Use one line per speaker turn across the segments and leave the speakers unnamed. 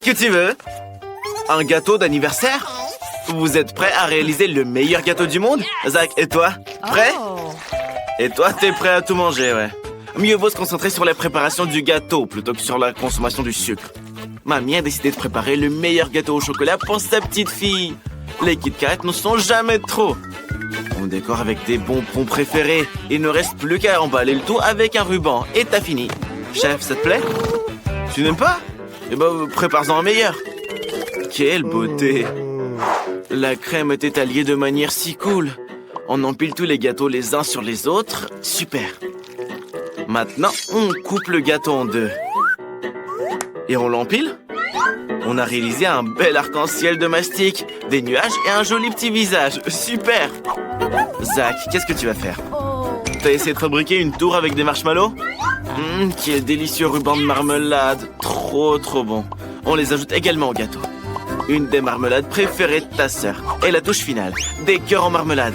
que tu veux? Un gâteau d'anniversaire? Vous êtes prêts à réaliser le meilleur gâteau du monde? Zach, et toi? Prêt? Et toi, t'es prêt à tout manger, ouais. Mieux vaut se concentrer sur la préparation du gâteau plutôt que sur la consommation du sucre. Mamie a décidé de préparer le meilleur gâteau au chocolat pour sa petite fille. Les Kit Kat ne sont jamais trop. On décore avec des bonbons préférés. Il ne reste plus qu'à emballer le tout avec un ruban. Et t'as fini. Chef, ça te plaît? Tu n'aimes pas? Eh ben, prépare-en un meilleur. Quelle beauté! La crème est étalée de manière si cool. On empile tous les gâteaux les uns sur les autres. Super. Maintenant, on coupe le gâteau en deux. Et on l'empile? On a réalisé un bel arc-en-ciel de mastic, des nuages et un joli petit visage. Super! Zach, qu'est-ce que tu vas faire? T'as essayé de fabriquer une tour avec des marshmallows? Quel délicieux ruban de marmelade. Trop bon. On les ajoute également au gâteau. Une des marmelades préférées de ta sœur. Et la touche finale, des cœurs en marmelade.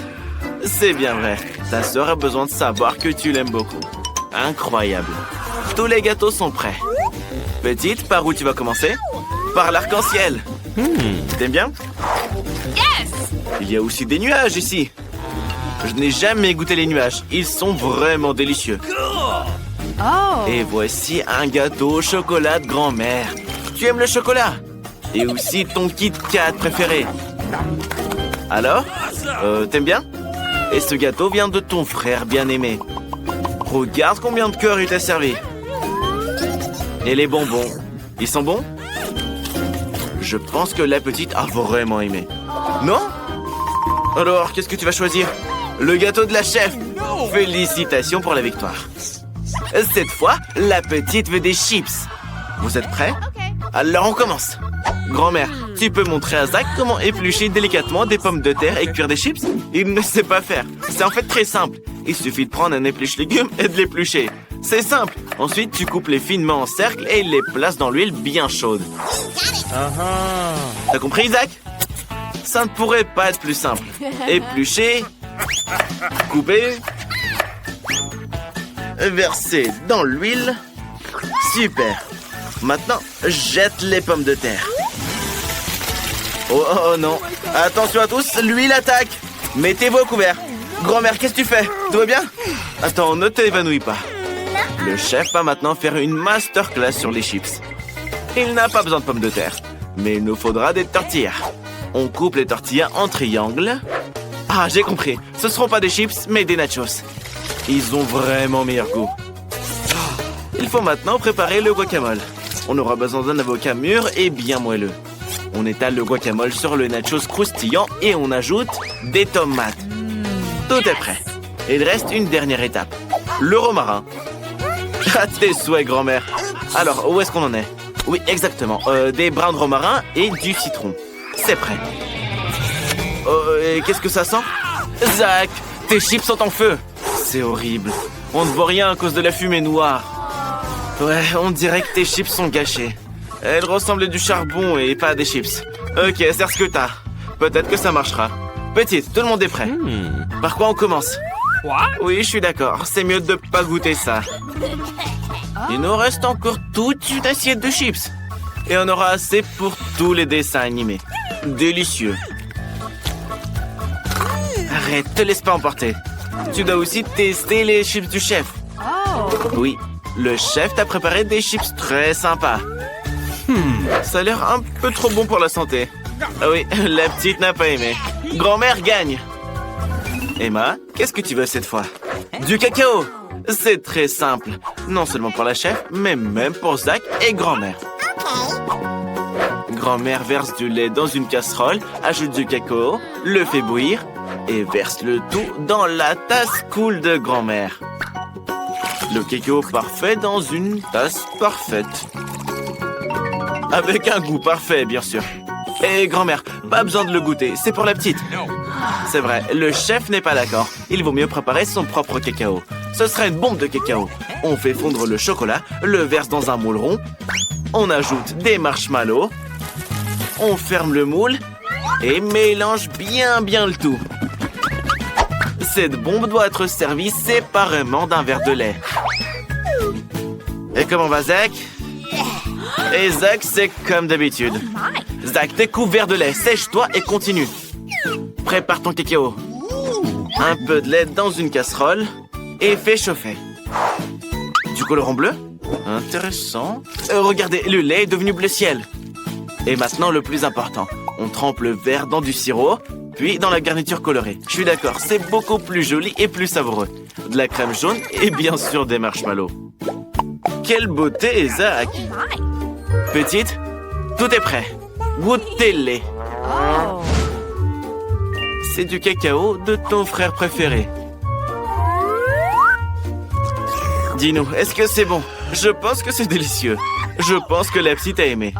C'est bien vrai. Ta sœur a besoin de savoir que tu l'aimes beaucoup. Incroyable. Tous les gâteaux sont prêts. Petite, par où tu vas commencer? Par l'arc-en-ciel. T'aimes bien?
Yes!
Il y a aussi des nuages ici. Je n'ai jamais goûté les nuages. Ils sont vraiment délicieux. Et voici un gâteau au chocolat de grand-mère. Tu aimes le chocolat? Et aussi ton Kit Kat préféré. Alors? T'aimes bien? Et ce gâteau vient de ton frère bien-aimé. Regarde combien de cœurs il t'a servi. Et les bonbons, ils sont bons? Je pense que la petite a vraiment aimé. Non? Alors, qu'est-ce que tu vas choisir? Le gâteau de la chef. Félicitations pour la victoire. Cette fois, la petite veut des chips. Vous êtes prêts? Alors on commence. Grand-mère, tu peux montrer à Zach comment éplucher délicatement des pommes de terre et cuire des chips? Il ne sait pas faire. C'est en fait très simple. Il suffit de prendre un épluche-légumes et de l'éplucher. C'est simple. Ensuite, tu coupes les finement en cercle et les places dans l'huile bien chaude. T'as compris, Zach? Ça ne pourrait pas être plus simple. Éplucher, couper, verser dans l'huile. Super. Maintenant, jette les pommes de terre. Oh non. Attention à tous, l'huile attaque. Mettez-vous au couvert. Grand-mère, qu'est-ce que tu fais? Tout va bien? Attends, ne t'évanouis pas. Le chef va maintenant faire une masterclass sur les chips. Il n'a pas besoin de pommes de terre, mais il nous faudra des tortillas. On coupe les tortillas en triangle. Ah, j'ai compris. Ce ne seront pas des chips, mais des nachos. Ils ont vraiment meilleur goût. Il faut maintenant préparer le guacamole. On aura besoin d'un avocat mûr et bien moelleux. On étale le guacamole sur le nachos croustillant et on ajoute des tomates. Tout est prêt. Il reste une dernière étape. Le romarin. À tes souhaits, grand-mère. Alors, où est-ce qu'on en est? Oui, exactement. Des brins de romarin et du citron. C'est prêt. Et qu'est-ce que ça sent? Zach, tes chips sont en feu. C'est horrible. On ne voit rien à cause de la fumée noire. Ouais, on dirait que tes chips sont gâchées. Elles ressemblent à du charbon et pas à des chips. Ok, c'est ce que t'as. Peut-être que ça marchera. Petite, tout le monde est prêt. Par quoi on commence? Oui, je suis d'accord. C'est mieux de pas goûter ça. Il nous reste encore toute une assiette de chips. Et on aura assez pour tous les dessins animés. Délicieux. Arrête, te laisse pas emporter. Tu dois aussi tester les chips du chef. Oui, le chef t'a préparé des chips très sympas. Ça a l'air un peu trop bon pour la santé. Ah oui, la petite n'a pas aimé. Grand-mère gagne. Emma, qu'est-ce que tu veux cette fois? Du cacao. C'est très simple. Non seulement pour la chef, mais même pour Zach et grand-mère. Grand-mère verse du lait dans une casserole, ajoute du cacao, le fait bouillir et verse le tout dans la tasse cool de grand-mère. Le cacao parfait dans une tasse parfaite. Avec un goût parfait, bien sûr. Et grand-mère, pas besoin de le goûter, c'est pour la petite. C'est vrai, le chef n'est pas d'accord. Il vaut mieux préparer son propre cacao. Ce serait une bombe de cacao. On fait fondre le chocolat, le verse dans un moule rond. On ajoute des marshmallows. On ferme le moule et mélange bien le tout. Cette bombe doit être servie séparément d'un verre de lait. Et comment va, Zach? Et Zach, c'est comme d'habitude. Zach, t'es couvert de lait. Sèche-toi et continue. Prépare ton cacao. Un peu de lait dans une casserole et fais chauffer. Du colorant bleu? Intéressant. Regardez, le lait est devenu bleu ciel. Et maintenant, le plus important. On trempe le verre dans du sirop, puis dans la garniture colorée. Je suis d'accord, c'est beaucoup plus joli et plus savoureux. De la crème jaune et bien sûr des marshmallows. Quelle beauté, Zach! Petite, tout est prêt. Goûtez-les. C'est du cacao de ton frère préféré. Dis-nous, est-ce que c'est bon? Je pense que c'est délicieux. Je pense que la petite a aimé.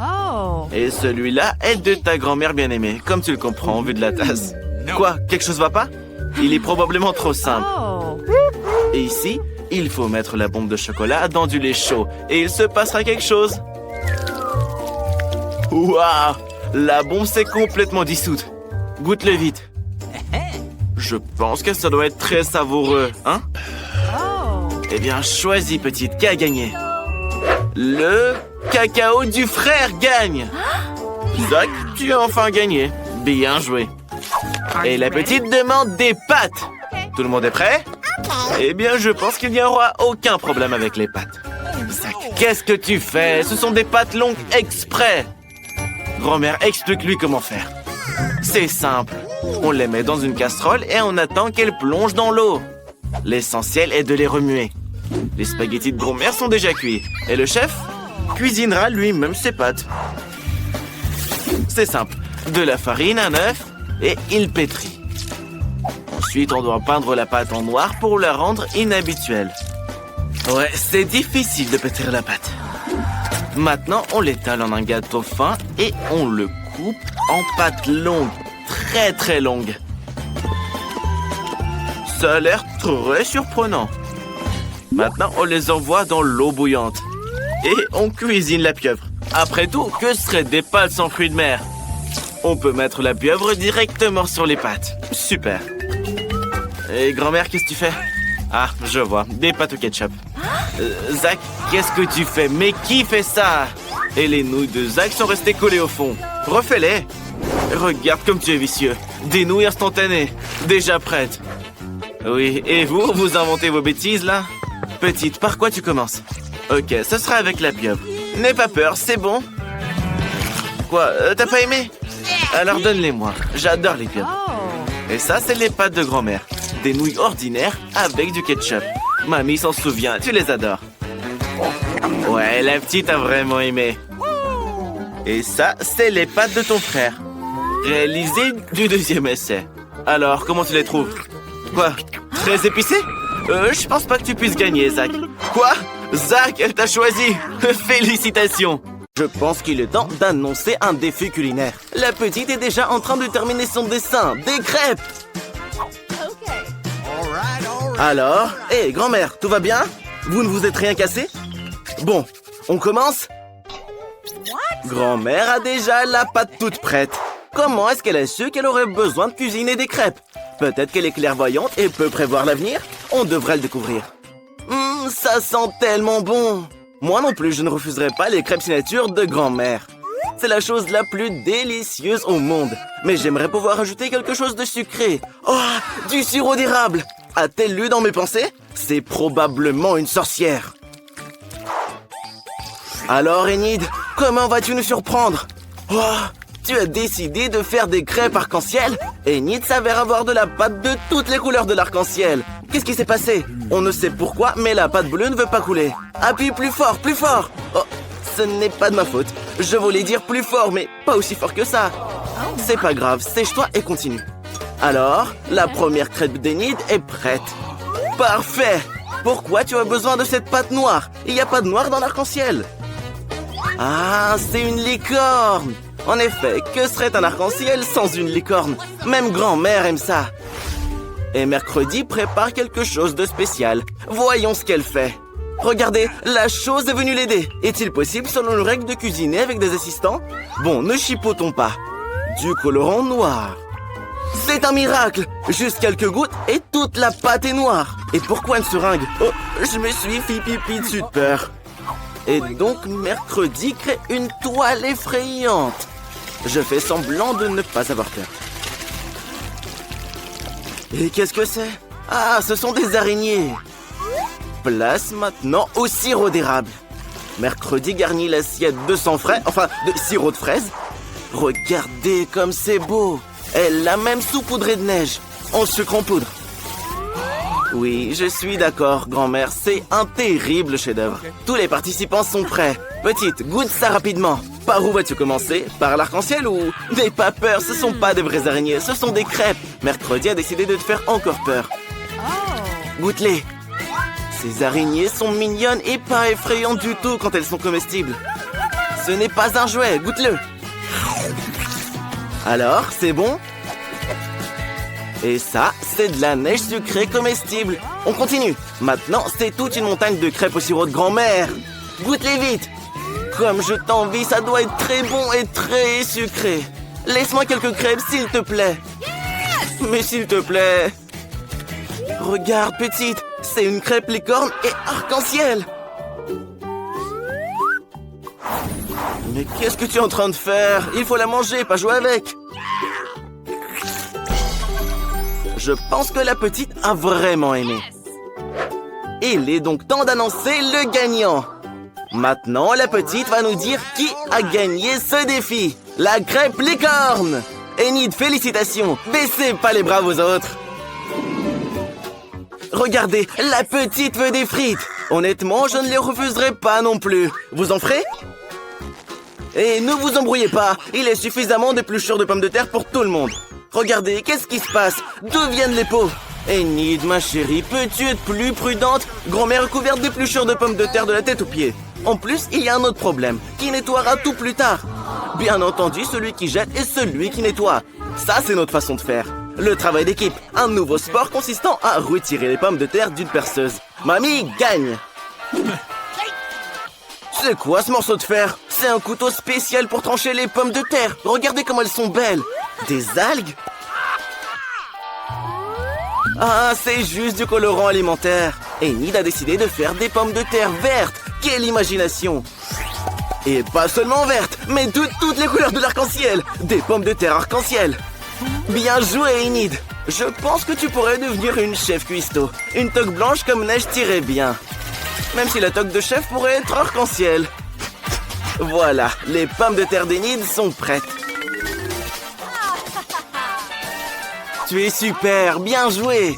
Et celui-là est de ta grand-mère bien-aimée, comme tu le comprends, vu de la tasse. Quoi? Quelque chose va pas? Il est probablement trop simple. Et ici, il faut mettre la bombe de chocolat dans du lait chaud. Et il se passera quelque chose. Waouh! La bombe s'est complètement dissoute. Goûte-le vite. Je pense que ça doit être très savoureux, hein? Eh bien, choisis, petite, qui a gagné? Le cacao du frère gagne. Zach, tu as enfin gagné. Bien joué. Et la petite demande des pâtes. Tout le monde est prêt? Eh bien, je pense qu'il n'y aura aucun problème avec les pâtes. Zach, qu'est-ce que tu fais? Ce sont des pâtes longues exprès. Grand-mère, explique-lui comment faire. C'est simple. On les met dans une casserole et on attend qu'elles plongent dans l'eau. L'essentiel est de les remuer. Les spaghettis de grand-mère sont déjà cuits. Et le chef cuisinera lui-même ses pâtes. C'est simple. De la farine, un œuf et il pétrit. Ensuite, on doit peindre la pâte en noir pour la rendre inhabituelle. Ouais, c'est difficile de pétrir la pâte. Maintenant, on l'étale en un gâteau fin et on le coupe en pâte longue. Très très longue. Ça a l'air très surprenant. Maintenant, on les envoie dans l'eau bouillante. Et on cuisine la pieuvre. Après tout, que seraient des pâtes sans fruits de mer? On peut mettre la pieuvre directement sur les pâtes. Super. Et grand-mère, qu'est-ce que tu fais? Ah, je vois. Des pâtes au ketchup. Zach, qu'est-ce que tu fais? Mais qui fait ça? Et les nouilles de Zach sont restées collées au fond. Refais-les. Regarde comme tu es vicieux. Des nouilles instantanées. Déjà prêtes. Oui, et vous, vous inventez vos bêtises, là? Petite, par quoi tu commences? Ok, ce sera avec la pieuvre. N'aie pas peur, c'est bon. Quoi, t'as pas aimé? Alors donne-les-moi, j'adore les pieuvres. Et ça, c'est les pâtes de grand-mère. Des nouilles ordinaires avec du ketchup. Mamie s'en souvient, tu les adores. Ouais, la petite a vraiment aimé. Et ça, c'est les pâtes de ton frère. Réalisées du deuxième essai. Alors, comment tu les trouves? Quoi? Très épicé? Je pense pas que tu puisses gagner, Zach. Quoi? Zach, elle t'a choisi. Félicitations. Je pense qu'il est temps d'annoncer un défi culinaire. La petite est déjà en train de terminer son dessin. Des crêpes. Alors, hé, grand-mère, tout va bien? Vous ne vous êtes rien cassé? Bon, on commence? Grand-mère a déjà la pâte toute prête. Comment est-ce qu'elle a su qu'elle aurait besoin de cuisiner des crêpes? Peut-être qu'elle est clairvoyante et peut prévoir l'avenir? On devrait le découvrir. Ça sent tellement bon! Moi non plus, je ne refuserai pas les crêpes signature de grand-mère. C'est la chose la plus délicieuse au monde. Mais j'aimerais pouvoir ajouter quelque chose de sucré. Oh, du sirop d'érable! A-t-elle lu dans mes pensées? C'est probablement une sorcière. Alors, Enid, comment vas-tu nous surprendre? Oh, tu as décidé de faire des crêpes arc-en-ciel? Enid s'avère avoir de la pâte de toutes les couleurs de l'arc-en-ciel. Qu'est-ce qui s'est passé? On ne sait pourquoi, mais la pâte bleue ne veut pas couler. Appuie plus fort, plus fort! Oh, ce n'est pas de ma faute. Je voulais dire plus fort, mais pas aussi fort que ça. C'est pas grave, sèche-toi et continue. Alors, la première crêpe d'Enid est prête. Parfait! Pourquoi tu as besoin de cette pâte noire? Il n'y a pas de noir dans l'arc-en-ciel. Ah, c'est une licorne! En effet, que serait un arc-en-ciel sans une licorne? Même grand-mère aime ça. Et mercredi prépare quelque chose de spécial. Voyons ce qu'elle fait. Regardez, la chose est venue l'aider. Est-il possible, selon nos règles, de cuisiner avec des assistants? Bon, ne chipotons pas. Du colorant noir. C'est un miracle! Juste quelques gouttes et toute la pâte est noire. Et pourquoi une seringue? Oh, je me suis fait pipi dessus de peur. Et donc, mercredi crée une toile effrayante. Je fais semblant de ne pas avoir peur. Et qu'est-ce que c'est? Ah, ce sont des araignées. Place maintenant au sirop d'érable. Mercredi garnit l'assiette de sang frais, enfin de sirop de fraise. Regardez comme c'est beau. Elle l'a même saupoudré de neige, en sucre en poudre. Oui, je suis d'accord, grand-mère, c'est un terrible chef-d'œuvre. Tous les participants sont prêts. Petite, goûte ça rapidement. Par où vas-tu commencer? Par l'arc-en-ciel ou... N'aie pas peur, ce sont pas des vraies araignées, ce sont des crêpes. Mercredi a décidé de te faire encore peur. Goûte-les. Ces araignées sont mignonnes et pas effrayantes du tout quand elles sont comestibles. Ce n'est pas un jouet, goûte-le. Alors, c'est bon? Et ça, c'est de la neige sucrée comestible. On continue. Maintenant, c'est toute une montagne de crêpes au sirop de grand-mère. Goûte-les vite. Comme je t'envie, ça doit être très bon et très sucré. Laisse-moi quelques crêpes, s'il te plaît. Mais s'il te plaît. Regarde, petite, c'est une crêpe licorne et arc-en-ciel. Mais qu'est-ce que tu es en train de faire? Il faut la manger, pas jouer avec. Je pense que la petite a vraiment aimé. Il est donc temps d'annoncer le gagnant. Maintenant, la petite va nous dire qui a gagné ce défi. La crêpe licorne. Enid, félicitations. Baissez pas les bras aux autres. Regardez, la petite veut des frites. Honnêtement, je ne les refuserai pas non plus. Vous en ferez? Et ne vous embrouillez pas. Il est suffisamment d'épluchures de pommes de terre pour tout le monde. Regardez, qu'est-ce qui se passe? D'où viennent les pots? Enid, ma chérie, peux-tu être plus prudente? Grand-mère est couverte d'épluchures de pommes de terre de la tête aux pieds. En plus, il y a un autre problème. Qui nettoiera tout plus tard? Bien entendu, celui qui jette et celui qui nettoie. Ça, c'est notre façon de faire. Le travail d'équipe. Un nouveau sport consistant à retirer les pommes de terre d'une perceuse. Mamie gagne. C'est quoi ce morceau de fer? C'est un couteau spécial pour trancher les pommes de terre. Regardez comme elles sont belles. Des algues? Ah, c'est juste du colorant alimentaire. Enid a décidé de faire des pommes de terre vertes. Quelle imagination! Et pas seulement vertes, mais de toutes les couleurs de l'arc-en-ciel. Des pommes de terre arc-en-ciel. Bien joué, Enid. Je pense que tu pourrais devenir une chef cuistot. Une toque blanche comme neige t'irait bien. Même si la toque de chef pourrait être arc-en-ciel. Voilà, les pommes de terre d'Enid sont prêtes. Tu es super, bien joué.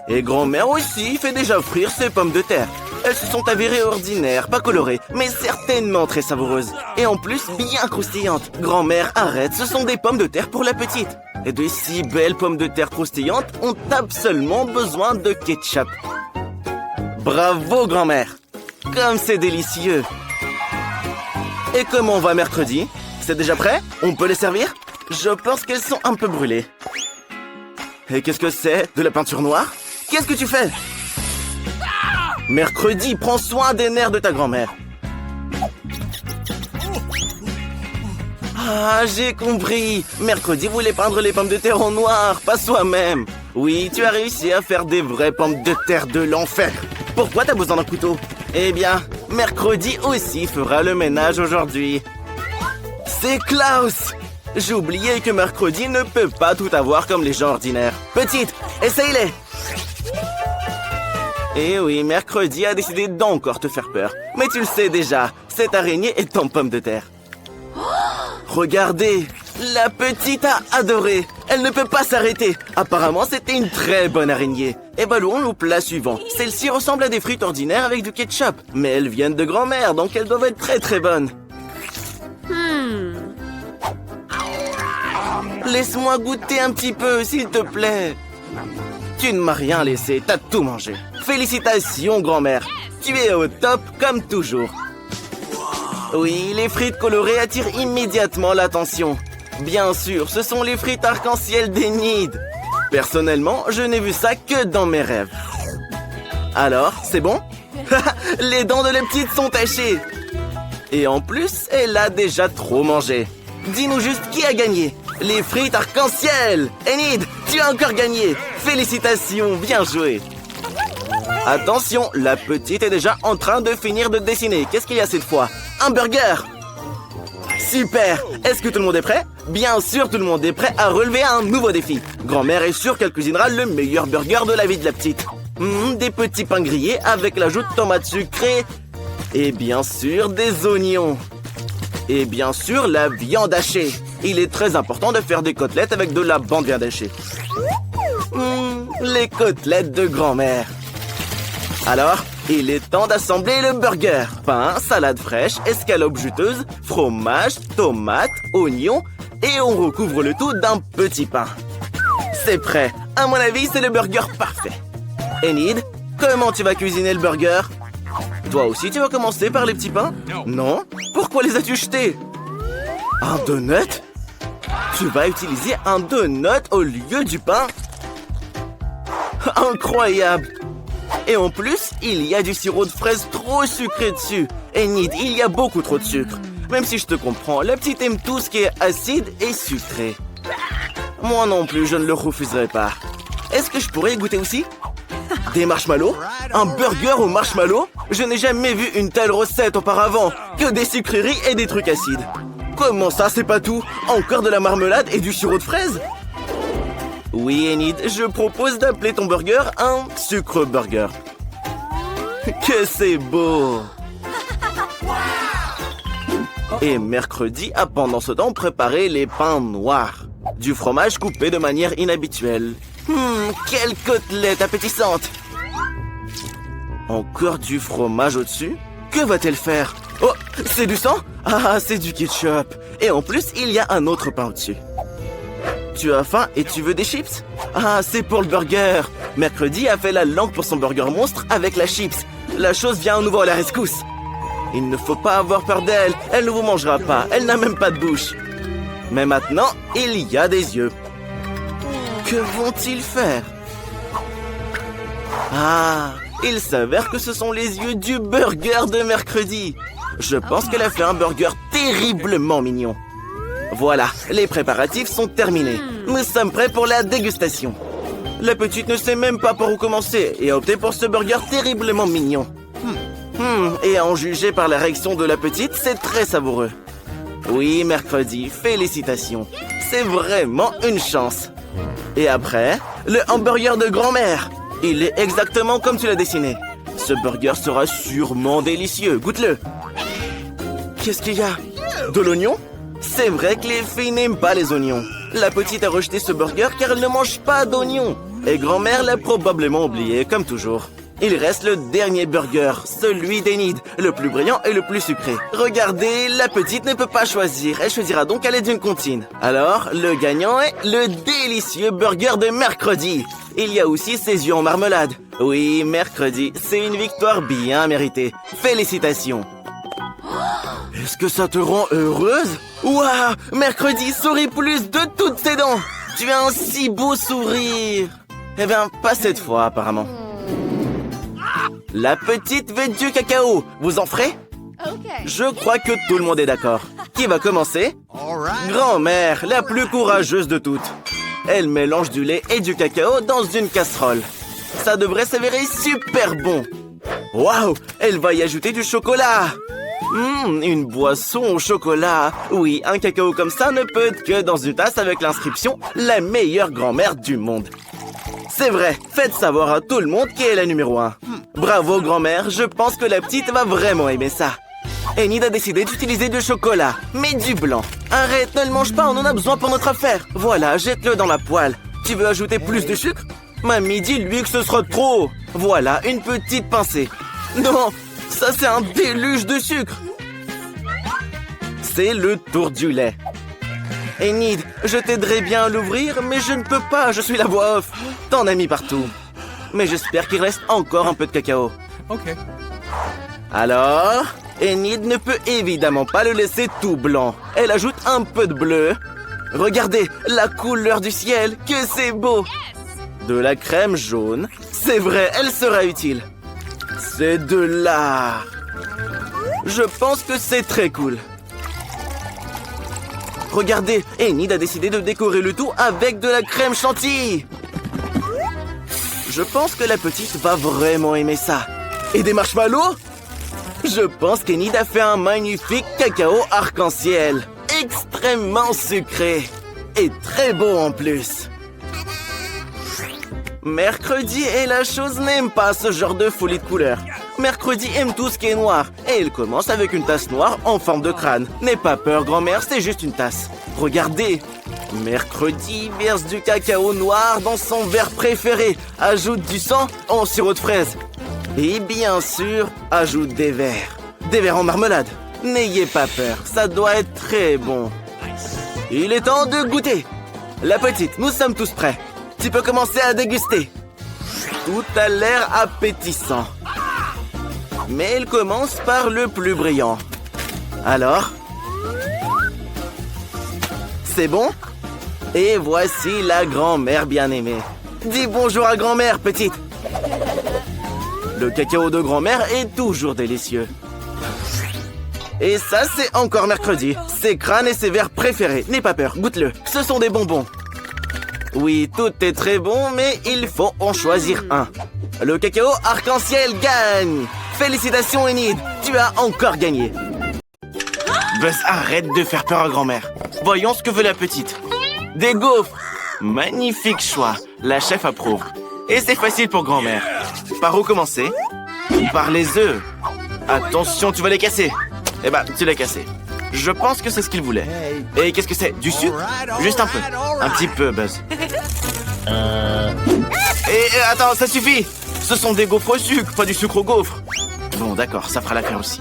Et grand-mère aussi fait déjà frire ses pommes de terre. Elles se sont avérées ordinaires, pas colorées, mais certainement très savoureuses. Et en plus, bien croustillantes. Grand-mère, arrête, ce sont des pommes de terre pour la petite. Et de si belles pommes de terre croustillantes ont absolument besoin de ketchup. Bravo, grand-mère. Comme c'est délicieux. Et comment va mercredi? C'est déjà prêt? On peut les servir? Je pense qu'elles sont un peu brûlées. Et qu'est-ce que c'est? De la peinture noire? Qu'est-ce que tu fais? Mercredi, prends soin des nerfs de ta grand-mère. Ah, j'ai compris. Mercredi voulait peindre les pommes de terre en noir, pas soi-même. Oui, tu as réussi à faire des vraies pommes de terre de l'enfer. Pourquoi t'as besoin d'un couteau? Eh bien, mercredi aussi fera le ménage aujourd'hui. C'est Klaus! J'ai oublié que mercredi ne peut pas tout avoir comme les gens ordinaires. Petite, essaye-les! Eh oui, mercredi a décidé d'encore te faire peur. Mais tu le sais déjà, cette araignée est en pomme de terre. Regardez, la petite a adoré. Elle ne peut pas s'arrêter. Apparemment, c'était une très bonne araignée. Et allons au plat suivant. Celle-ci ressemble à des frites ordinaires avec du ketchup. Mais elles viennent de grand-mère, donc elles doivent être très très bonnes. Laisse-moi goûter un petit peu, s'il te plaît. Tu ne m'as rien laissé, t'as tout mangé. Félicitations, grand-mère. Tu es au top comme toujours. Oui, les frites colorées attirent immédiatement l'attention. Bien sûr, ce sont les frites arc-en-ciel d'Enid. Personnellement, je n'ai vu ça que dans mes rêves. Alors, c'est bon? Les dents de la petite sont tachées. Et en plus, elle a déjà trop mangé. Dis-nous juste qui a gagné. Les frites arc-en-ciel. Enid, tu as encore gagné. Félicitations, bien joué. Attention, la petite est déjà en train de finir de dessiner. Qu'est-ce qu'il y a cette fois? Un burger! Super! Est-ce que tout le monde est prêt? Bien sûr, tout le monde est prêt à relever un nouveau défi. Grand-mère est sûre qu'elle cuisinera le meilleur burger de la vie de la petite. Des petits pains grillés avec l'ajout de tomates sucrées. Et bien sûr, des oignons. Et bien sûr, la viande hachée. Il est très important de faire des côtelettes avec de la bande viande hachée. Les côtelettes de grand-mère. Alors, il est temps d'assembler le burger. Pain, salade fraîche, escalope juteuse, fromage, tomates, oignons et on recouvre le tout d'un petit pain. C'est prêt. À mon avis, c'est le burger parfait. Enid, comment tu vas cuisiner le burger? Toi aussi, tu vas commencer par les petits pains? Non? Pourquoi les as-tu jetés? Un donut? Tu vas utiliser un donut au lieu du pain? Incroyable! Et en plus, il y a du sirop de fraise trop sucré dessus. Enid, il y a beaucoup trop de sucre. Même si je te comprends, la petite aime tout ce qui est acide et sucré. Moi non plus, je ne le refuserai pas. Est-ce que je pourrais goûter aussi? Des marshmallows? Un burger au marshmallow? Je n'ai jamais vu une telle recette auparavant. Que des sucreries et des trucs acides. Comment ça, c'est pas tout? Encore de la marmelade et du sirop de fraise? Oui, Enid, je propose d'appeler ton burger un sucre burger. Que c'est beau! Et mercredi a pendant ce temps préparé les pains noirs. Du fromage coupé de manière inhabituelle. Quelle côtelette appétissante! Encore du fromage au-dessus? Que va-t-elle faire? Oh, c'est du sang? Ah, c'est du ketchup. Et en plus, il y a un autre pain au-dessus. Tu as faim et tu veux des chips? Ah, c'est pour le burger. Mercredi a fait la langue pour son burger monstre avec la chips. La chose vient à nouveau à la rescousse. Il ne faut pas avoir peur d'elle. Elle ne vous mangera pas. Elle n'a même pas de bouche. Mais maintenant, il y a des yeux. Que vont-ils faire? Ah, il s'avère que ce sont les yeux du burger de mercredi. Je pense qu'elle a fait un burger terriblement mignon. Voilà, les préparatifs sont terminés. Nous sommes prêts pour la dégustation. La petite ne sait même pas par où commencer et a opté pour ce burger terriblement mignon. Et à en juger par la réaction de la petite, c'est très savoureux. Oui, mercredi, félicitations. C'est vraiment une chance. Et après, le hamburger de grand-mère. Il est exactement comme tu l'as dessiné. Ce burger sera sûrement délicieux. Goûte-le. Qu'est-ce qu'il y a? De l'oignon? C'est vrai que les filles n'aiment pas les oignons. La petite a rejeté ce burger car elle ne mange pas d'oignons. Et grand-mère l'a probablement oublié, comme toujours. Il reste le dernier burger, celui d'Enid, le plus brillant et le plus sucré. Regardez, la petite ne peut pas choisir. Elle choisira donc à l'aide d'une comptine. Alors, le gagnant est le délicieux burger de mercredi. Il y a aussi ses yeux en marmelade. Oui, mercredi, c'est une victoire bien méritée. Félicitations. Est-ce que ça te rend heureuse? Waouh! Mercredi sourit plus de toutes ses dents! Tu as un si beau sourire! Eh bien, pas cette fois, apparemment. La petite veut du cacao. Vous en ferez? Je crois que tout le monde est d'accord. Qui va commencer? Grand-mère, la plus courageuse de toutes. Elle mélange du lait et du cacao dans une casserole. Ça devrait s'avérer super bon. Waouh! Elle va y ajouter du chocolat. Une boisson au chocolat. Oui, un cacao comme ça ne peut être que dans une tasse avec l'inscription « La meilleure grand-mère du monde ». C'est vrai, faites savoir à tout le monde qui est la numéro 1. Bravo grand-mère, je pense que la petite va vraiment aimer ça. Enid a décidé d'utiliser du chocolat, mais du blanc. Arrête, ne le mange pas, on en a besoin pour notre affaire. Voilà, jette-le dans la poêle. Tu veux ajouter plus de sucre? Mamie, dis-lui que ce sera trop. Voilà, une petite pincée. Non, ça c'est un déluge de sucre. C'est le tour du lait. Enid, je t'aiderais bien à l'ouvrir, mais je ne peux pas, je suis la voix off. T'en as mis partout. Mais j'espère qu'il reste encore un peu de cacao.
Ok.
Alors, Enid ne peut évidemment pas le laisser tout blanc. Elle ajoute un peu de bleu. Regardez, la couleur du ciel, que c'est beau. De la crème jaune. C'est vrai, elle sera utile. C'est de l'art. Je pense que c'est très cool. Regardez, Enid a décidé de décorer le tout avec de la crème chantilly. Je pense que la petite va vraiment aimer ça. Et des marshmallows? Je pense qu'Enid a fait un magnifique cacao arc-en-ciel. Extrêmement sucré. Et très beau en plus. Mercredi et la chose n'aime pas ce genre de folie de couleurs. Mercredi aime tout ce qui est noir. Et il commence avec une tasse noire en forme de crâne. N'aie pas peur, grand-mère, c'est juste une tasse. Regardez. Mercredi verse du cacao noir dans son verre préféré. Ajoute du sang en sirop de fraise. Et bien sûr, ajoute des verres. Des verres en marmelade. N'ayez pas peur, ça doit être très bon. Il est temps de goûter. La petite, nous sommes tous prêts. Tu peux commencer à déguster. Tout a l'air appétissant. Mais elle commence par le plus brillant. Alors? C'est bon? Et voici la grand-mère bien-aimée. Dis bonjour à grand-mère, petite. Le cacao de grand-mère est toujours délicieux. Et ça, c'est encore mercredi. Ses crânes et ses verres préférés. N'aie pas peur, goûte-le. Ce sont des bonbons. Oui, tout est très bon, mais il faut en choisir un. Le cacao arc-en-ciel gagne. Félicitations, Enid. Tu as encore gagné. Buzz, arrête de faire peur à grand-mère. Voyons ce que veut la petite. Des gaufres. Magnifique choix. La chef approuve. Et c'est facile pour grand-mère. Par où commencer? Par les œufs. Attention, tu vas les casser. Eh ben, tu l'as cassé. Je pense que c'est ce qu'il voulait. Et qu'est-ce que c'est? Du sucre? Juste un peu. Un petit peu, Buzz. Et attends, ça suffit. Ce sont des gaufres au sucre, pas du sucre au gaufre. Bon, d'accord, ça fera l'affaire aussi.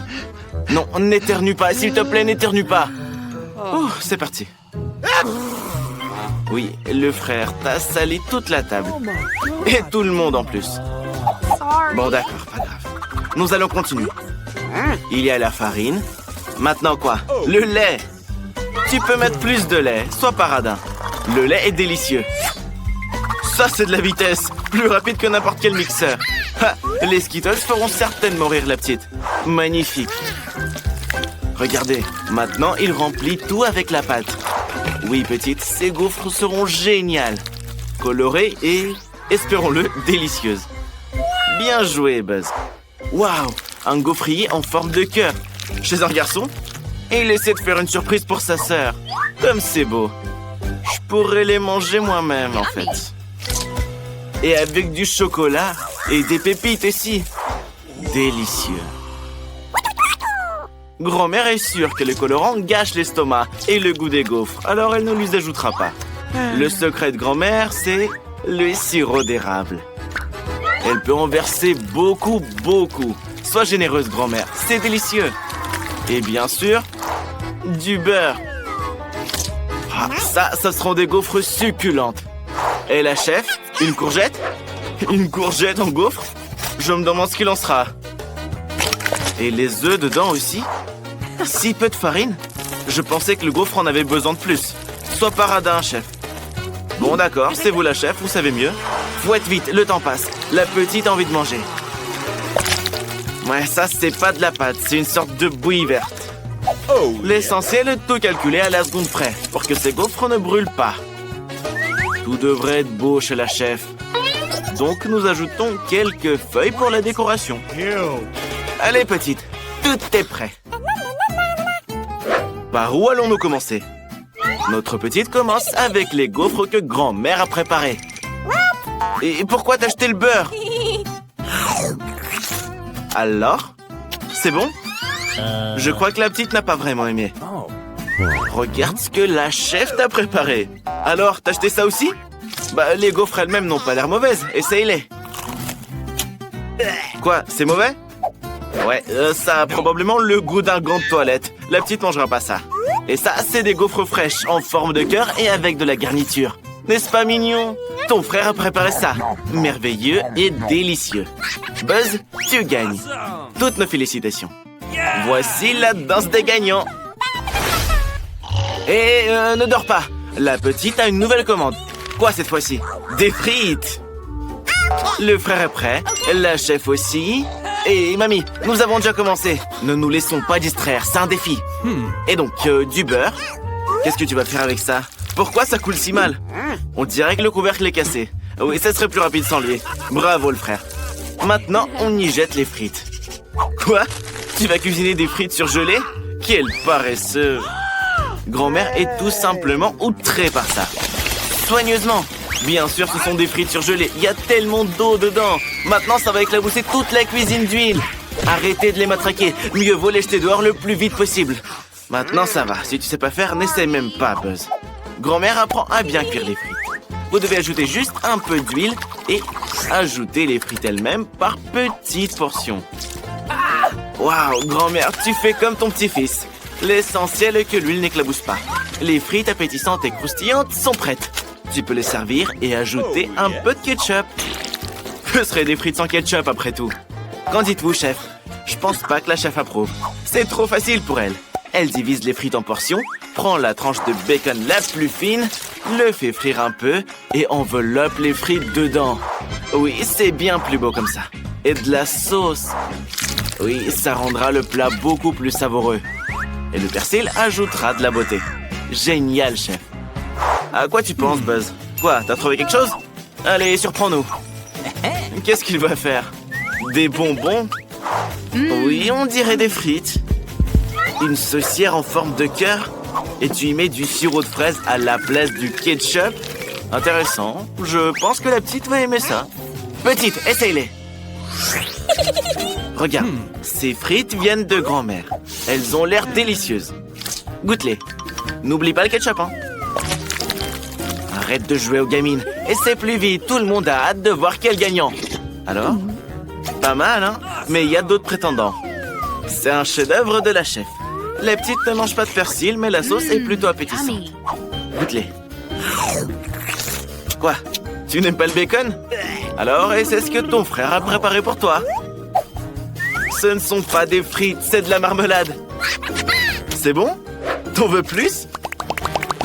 Non, n'éternue pas, s'il te plaît, n'éternue pas. Oh, c'est parti. Oui, le frère t'a sali toute la table. Et tout le monde en plus. Bon, d'accord, pas grave. Nous allons continuer. Il y a la farine. Maintenant quoi? Le lait. Tu peux mettre plus de lait, sois paradin. Le lait est délicieux. Ça, c'est de la vitesse. Plus rapide que n'importe quel mixeur. Ha, les Skittles feront certainement rire la petite. Magnifique. Regardez, maintenant, il remplit tout avec la pâte. Oui, petite, ces gaufres seront géniales. Colorées et, espérons-le, délicieuses. Bien joué, Buzz. Waouh, un gaufrier en forme de cœur. Chez un garçon? Et il essaie de faire une surprise pour sa sœur. Comme c'est beau. Je pourrais les manger moi-même, en fait. Et avec du chocolat et des pépites aussi. Délicieux. Grand-mère est sûre que les colorants gâchent l'estomac et le goût des gaufres, alors elle ne les ajoutera pas. Le secret de grand-mère, c'est le sirop d'érable. Elle peut en verser beaucoup, beaucoup. Sois généreuse, grand-mère, c'est délicieux. Et bien sûr, du beurre. Ah, ça seront des gaufres succulentes. Et la chef, une courgette? Une courgette en gaufre? Je me demande ce qu'il en sera. Et les œufs dedans aussi? Si peu de farine? Je pensais que le gaufre en avait besoin de plus. Sois paradin, chef. Bon, d'accord, c'est vous la chef, vous savez mieux. Fouette vite, le temps passe. La petite a envie de manger. Ouais, ça, c'est pas de la pâte, c'est une sorte de bouillie verte. L'essentiel est de tout calculer à la seconde près, pour que ces gaufres ne brûlent pas. Tout devrait être beau chez la chef. Donc, nous ajoutons quelques feuilles pour la décoration. Allez, petite, tout est prêt. Par où allons-nous commencer? Notre petite commence avec les gaufres que grand-mère a préparées. Et pourquoi t'as acheté le beurre? Alors? C'est bon? Je crois que la petite n'a pas vraiment aimé. Regarde ce que la chef t'a préparé. Alors, t'as acheté ça aussi? Bah, les gaufres elles-mêmes n'ont pas l'air mauvaises. Essaye-les. Quoi, c'est mauvais? Ouais, ça a probablement le goût d'un gant de toilette. La petite mangera pas ça. Et ça, c'est des gaufres fraîches en forme de cœur et avec de la garniture. N'est-ce pas mignon? Ton frère a préparé ça. Merveilleux et délicieux. Buzz, tu gagnes. Toutes nos félicitations. Voici la danse des gagnants. Et ne dors pas. La petite a une nouvelle commande. Quoi cette fois-ci? Des frites. Le frère est prêt. La chef aussi. Et mamie, nous avons déjà commencé. Ne nous laissons pas distraire, c'est un défi. Et donc, du beurre. Qu'est-ce que tu vas faire avec ça? Pourquoi ça coule si mal? On dirait que le couvercle est cassé. Oui, ça serait plus rapide sans lui. Bravo le frère. Maintenant, on y jette les frites. Quoi? Tu vas cuisiner des frites surgelées? Quel paresseux! Grand-mère est tout simplement outrée par ça. Soigneusement. Bien sûr, ce sont des frites surgelées. Il y a tellement d'eau dedans. Maintenant, ça va éclabousser toute la cuisine d'huile. Arrêtez de les matraquer. Mieux vaut les jeter dehors le plus vite possible. Maintenant, ça va. Si tu sais pas faire, n'essaie même pas, Buzz. Grand-mère apprend à bien cuire les frites. Vous devez ajouter juste un peu d'huile et ajouter les frites elles-mêmes par petites portions. Waouh, grand-mère, tu fais comme ton petit-fils. L'essentiel est que l'huile n'éclabousse pas. Les frites appétissantes et croustillantes sont prêtes. Tu peux les servir et ajouter un peu de ketchup. Ce serait des frites sans ketchup après tout. Qu'en dites-vous, chef? Je pense pas que la chef approuve. C'est trop facile pour elle. Elle divise les frites en portions, prend la tranche de bacon la plus fine, le fait frire un peu et enveloppe les frites dedans. Oui, c'est bien plus beau comme ça. Et de la sauce. Oui, ça rendra le plat beaucoup plus savoureux. Et le persil ajoutera de la beauté. Génial, chef. À quoi tu penses, Buzz? Quoi, t'as trouvé quelque chose? Allez, surprends-nous. Qu'est-ce qu'il va faire? Des bonbons? Oui, on dirait des frites. Une saucière en forme de cœur? Et tu y mets du sirop de fraise à la place du ketchup? Intéressant. Je pense que la petite va aimer ça. Petite, essaye-les. Regarde, ces frites viennent de grand-mère. Elles ont l'air délicieuses. Goûte-les. N'oublie pas le ketchup, hein. Arrête de jouer aux gamines. Essaie plus vite, tout le monde a hâte de voir quel gagnant. Alors? Pas mal, hein? Mais il y a d'autres prétendants. C'est un chef-d'œuvre de la chef. Les petites ne mangent pas de persil, mais la sauce est plutôt appétissante. Goûte-les. Quoi? Tu n'aimes pas le bacon? Alors, et c'est ce que ton frère a préparé pour toi. Ce ne sont pas des frites, c'est de la marmelade. C'est bon? T'en veux plus?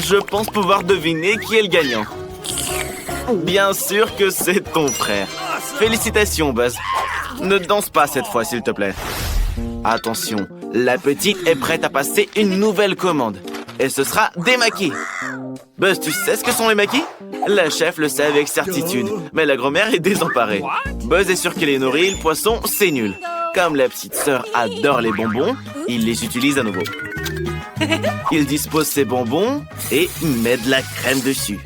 Je pense pouvoir deviner qui est le gagnant. Bien sûr que c'est ton frère. Félicitations, Buzz. Ne danse pas cette fois, s'il te plaît. Attention, la petite est prête à passer une nouvelle commande. Et ce sera des maquis. Buzz, tu sais ce que sont les maquis? La chef le sait avec certitude, mais la grand-mère est désemparée. Buzz est sûr qu'il est nourri, le poisson, c'est nul. Comme la petite sœur adore les bonbons, il les utilise à nouveau. Il dispose ses bonbons et met de la crème dessus.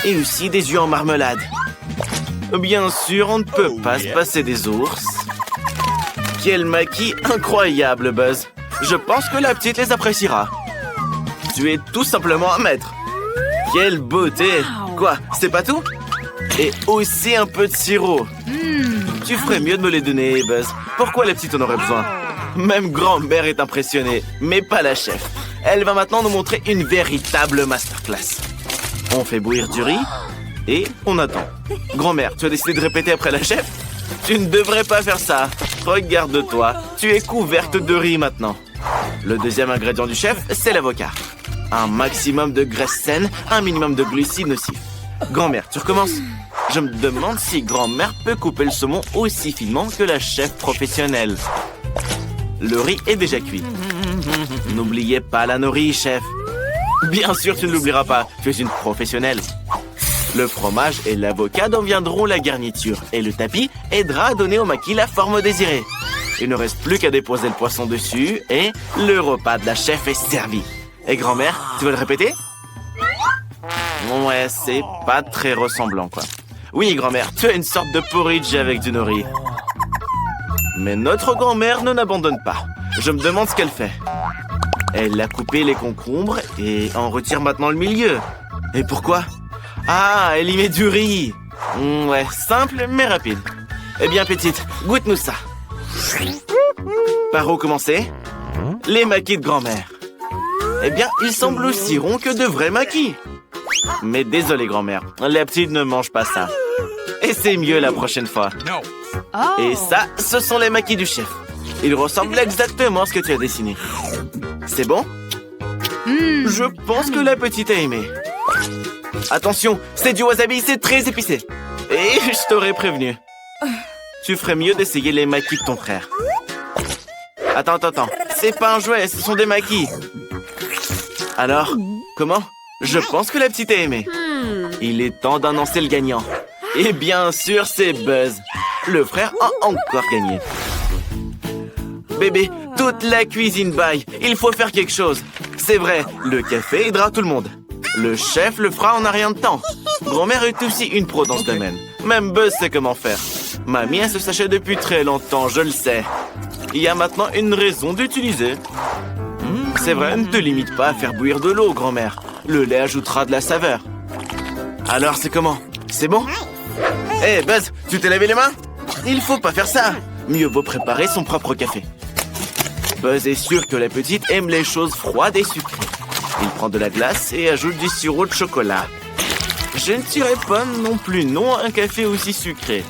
Et aussi des œufs en marmelade. Bien sûr, on ne peut pas se passer des ours. Quel maquis incroyable, Buzz. Je pense que la petite les appréciera. Tu es tout simplement un maître. Quelle beauté. Quoi, c'est pas tout? Et aussi un peu de sirop. Tu ferais mieux de me les donner, Buzz. Pourquoi la petite en aurait besoin? Même grand-mère est impressionnée, mais pas la chef. Elle va maintenant nous montrer une véritable masterclass. On fait bouillir du riz et on attend. Grand-mère, tu as décidé de répéter après la chef? Tu ne devrais pas faire ça. Regarde-toi, tu es couverte de riz maintenant. Le deuxième ingrédient du chef, c'est l'avocat. Un maximum de graisse saine, un minimum de glucides nocifs. Grand-mère, tu recommences? Je me demande si grand-mère peut couper le saumon aussi finement que la chef professionnelle. Le riz est déjà cuit. N'oubliez pas la nori, chef. Bien sûr, tu ne l'oublieras pas. Tu es une professionnelle. Le fromage et l'avocat deviendront la garniture. Et le tapis aidera à donner au maquis la forme désirée. Il ne reste plus qu'à déposer le poisson dessus et le repas de la chef est servi. Et grand-mère, tu veux le répéter? Ouais, c'est pas très ressemblant, quoi. Oui, grand-mère, tu as une sorte de porridge avec du nori. Mais notre grand-mère ne n'abandonne pas. Je me demande ce qu'elle fait. Elle a coupé les concombres et en retire maintenant le milieu. Et pourquoi? Ah, elle y met du riz. Ouais, simple mais rapide. Eh bien, petite, goûte-nous ça. Par où commencer? Les maquis de grand-mère. Eh bien, ils semblent aussi ronds que de vrais maquis. Mais désolé, grand-mère, la petite ne mange pas ça. Et c'est mieux la prochaine fois. Et ça, ce sont les maquis du chef. Ils ressemblent exactement à ce que tu as dessiné. C'est bon? Je pense que la petite a aimé. Attention, c'est du wasabi, c'est très épicé. Et je t'aurais prévenu. Tu ferais mieux d'essayer les maquis de ton frère. Attends. C'est pas un jouet, ce sont des maquis. Alors, comment? Je pense que la petite a aimé. Il est temps d'annoncer le gagnant. Et bien sûr, c'est Buzz. Le frère a encore gagné. Bébé, toute la cuisine baille. Il faut faire quelque chose. C'est vrai, le café aidera tout le monde. Le chef le fera en un rien de temps. Grand-mère est aussi une pro dans ce domaine. Même Buzz sait comment faire. Mamie a ce sachet depuis très longtemps, je le sais. Il y a maintenant une raison d'utiliser. C'est vrai, ne te limite pas à faire bouillir de l'eau, grand-mère. Le lait ajoutera de la saveur. Alors, c'est comment? C'est bon? Hé, Buzz, tu t'es lavé les mains? Il faut pas faire ça. Mieux vaut préparer son propre café. Buzz est sûr que la petite aime les choses froides et sucrées. Il prend de la glace et ajoute du sirop de chocolat. Je ne dirais pas non plus non à un café aussi sucré.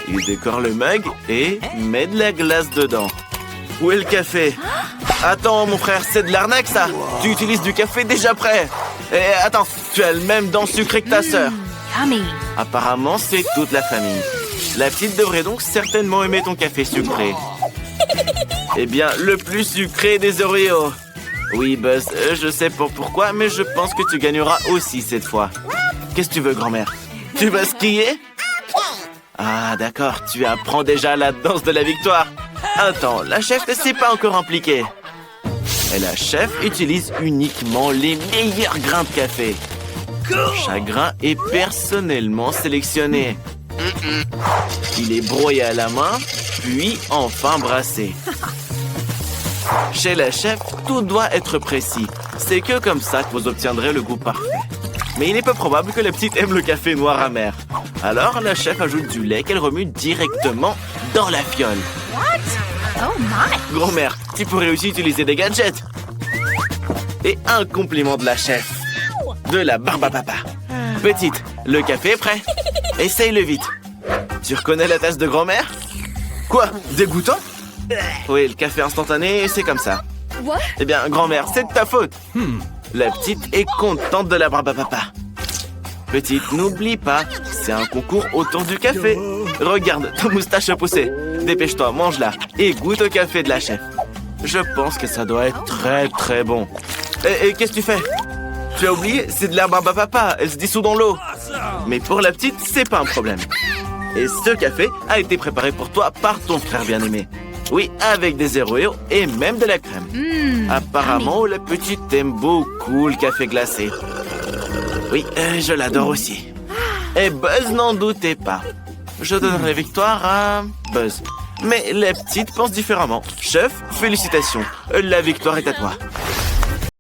Il décore le mug et met de la glace dedans. Où est le café? Attends, mon frère, c'est de l'arnaque, ça. Tu utilises du café déjà prêt. Et attends, tu as le même dent sucré que ta sœur. Apparemment, c'est toute la famille. La petite devrait donc certainement aimer ton café sucré. Eh bien, le plus sucré des Oreos. Oui, Buzz, je sais pas pourquoi, mais je pense que tu gagneras aussi cette fois. Qu'est-ce que tu veux, grand-mère? Tu vas skier? Ah, d'accord, tu apprends déjà la danse de la victoire. Attends, la chef ne s'est pas encore impliquée. Et la chef utilise uniquement les meilleurs grains de café. Chaque grain est personnellement sélectionné. Il est broyé à la main, puis enfin brassé. Chez la chef, tout doit être précis. C'est que comme ça que vous obtiendrez le goût parfait. Mais il est peu probable que la petite aime le café noir amer. Alors, la chef ajoute du lait qu'elle remue directement dans la fiole.
Oh my!
Grand-mère, tu pourrais aussi utiliser des gadgets. Et un compliment de la chef. De la barbe à papa. Petite, le café est prêt. Essaye-le vite. Tu reconnais la tasse de grand-mère? Quoi? Dégoûtant? Oui, le café instantané, c'est comme ça.
What?
Eh bien, grand-mère, c'est de ta faute. La petite est contente de la barbe à papa. Petite, n'oublie pas, c'est un concours autour du café. Regarde, ta moustache a poussé. Dépêche-toi, mange-la et goûte au café de la chef. Je pense que ça doit être très très bon. Et qu'est-ce que tu fais? Tu as oublié, c'est de la barbe à papa, elle se dissout dans l'eau. Mais pour la petite, c'est pas un problème. Et ce café a été préparé pour toi par ton frère bien-aimé. Oui, avec des Oreos et même de la crème. Apparemment, la petite aime beaucoup le café glacé. Oui, je l'adore aussi. Et Buzz n'en doutait pas. Je donnerai la victoire à Buzz. Mais la petite pense différemment. Chef, félicitations. La victoire est à toi.